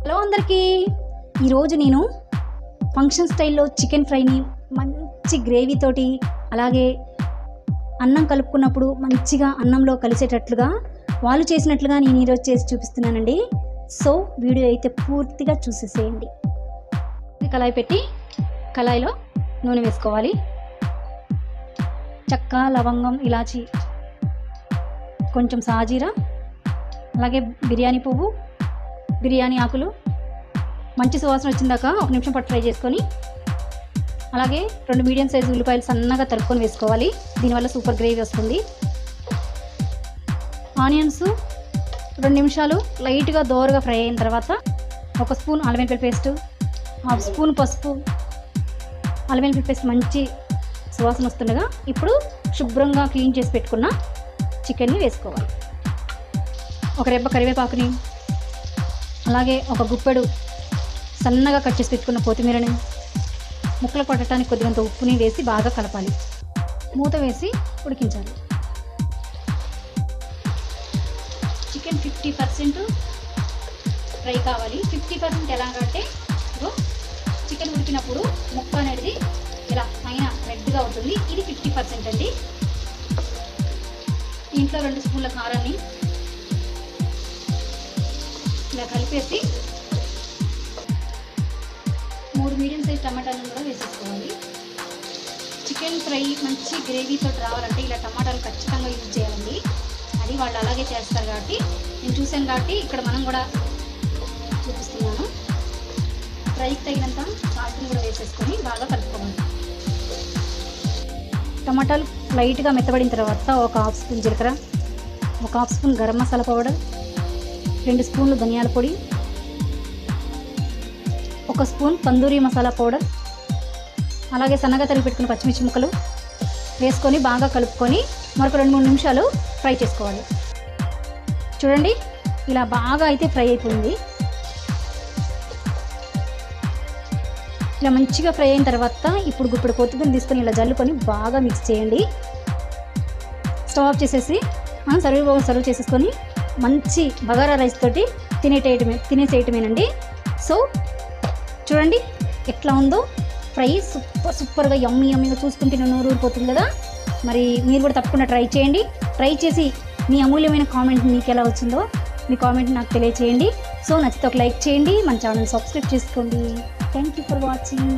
Hello అందరికీ, ఈరోజు నేను ఫంక్షన్ స్టైల్లో చికెన్ ఫ్రైని మంచి గ్రేవీతోటి అలాగే అన్నం కలుపుకున్నప్పుడు మంచిగా అన్నంలో కలిసేటట్లుగా వాళ్ళు చేసినట్లుగా నేను ఈరోజు చేసి చూపిస్తున్నానండి. సో వీడియో అయితే పూర్తిగా చూసేసేయండి. కళాయి పెట్టి కళాయిలో నూనె వేసుకోవాలి. చెక్క, లవంగం, ఇలాచి, కొంచెం సాజీరా, అలాగే బిర్యానీ పువ్వు, బిర్యానీ ఆకులు మంచి సువాసన వచ్చిందాక 1 నిమిషం పాటు ఫ్రై చేసుకొని, అలాగే 2 మీడియం సైజు ఉల్లిపాయలు సన్నగా తరుక్కొని వేసుకోవాలి. దీనివల్ల సూపర్ గ్రేవీ వస్తుంది. ఆనియన్స్ 2 నిమిషాలు లైట్గా దోరగా ఫ్రై అయిన తర్వాత 1 స్పూన్ అల్లం వెల్లుల్లి పేస్ట్, 1/2 స్పూన్ పసుపు, అల్లం వెల్లుల్లి పేస్ట్ మంచి సువాసన వస్తుండగా ఇప్పుడు శుభ్రంగా క్లీన్ చేసి పెట్టుకున్న చికెన్ని వేసుకోవాలి. 1 రెబ్బ కరివేపాకుని, అలాగే 1 గుప్పెడు సన్నగా కట్ చేసి పెట్టుకున్న కొత్తిమీరని, ముక్కలు పట్టడానికి కొద్దిగంత ఉప్పుని వేసి బాగా కలపాలి. మూత వేసి ఉడికించాలి. చికెన్ 50% ఫ్రై కావాలి. 50% ఎలాగంటే చికెన్ ఉడికినప్పుడు ముక్క అనేది ఇలా పైన రెడ్గా అవుతుంది. ఇది 50% అండి. దీంట్లో 2 స్పూన్ల కారాన్ని ఇలా కలిపేసి 3 మీడియం సైజ్ టమాటాలను కూడా వేసేసుకోవాలి. చికెన్ ఫ్రై మంచి గ్రేవీతో రావాలంటే ఇలా టమాటాలు ఖచ్చితంగా యూజ్ చేయాలండి. అది వాళ్ళు అలాగే చేస్తారు కాబట్టి నేను చూశాను కాబట్టి ఇక్కడ మనం కూడా చూపిస్తున్నాను. ఫ్రైకి తగినంత సాల్ట్ని కూడా వేసేసుకొని బాగా కలుపుకోవాలి. టమాటాలు లైట్గా మెత్తబడిన తర్వాత 1/2 స్పూన్ జీలకర్ర, 1/2 స్పూన్ గరం మసాలా పౌడర్, 2 స్పూన్లు ధనియాల పొడి, 1 స్పూన్ తందూరి మసాలా పౌడర్, అలాగే సన్నగా తరిగి పెట్టుకున్న పచ్చిమిర్చి ముక్కలు వేసుకొని బాగా కలుపుకొని మరొక 2-3 నిమిషాలు ఫ్రై చేసుకోవాలి. చూడండి, ఇలా బాగా అయితే ఫ్రై అయిపోయింది. ఇలా మంచిగా ఫ్రై అయిన తర్వాత ఇప్పుడు గుప్పెడు కొత్తిమీర తీసుకొని ఇలా జల్లుకొని బాగా మిక్స్ చేయండి. స్టవ్ ఆఫ్ చేసేసి మనం సర్వ్ చేసేసుకొని మంచి బగారా రైస్ తోటి తినేసేయటమేనండి. సో చూడండి ఎట్లా ఉందో ఫ్రై, సూపర్గా యమ్మీగా చూసుకుంటే నోరు ఊరిపోతుంది కదా. మరి మీరు కూడా తప్పకుండా ట్రై చేయండి. ట్రై చేసి మీ అమూల్యమైన కామెంట్ మీకు ఎలా వచ్చిందో మీ కామెంట్ నాకు తెలియచేయండి. సో నచ్చితే ఒక లైక్ చేయండి, మన ఛానల్ సబ్స్క్రైబ్ చేసుకోండి. Thank you for watching.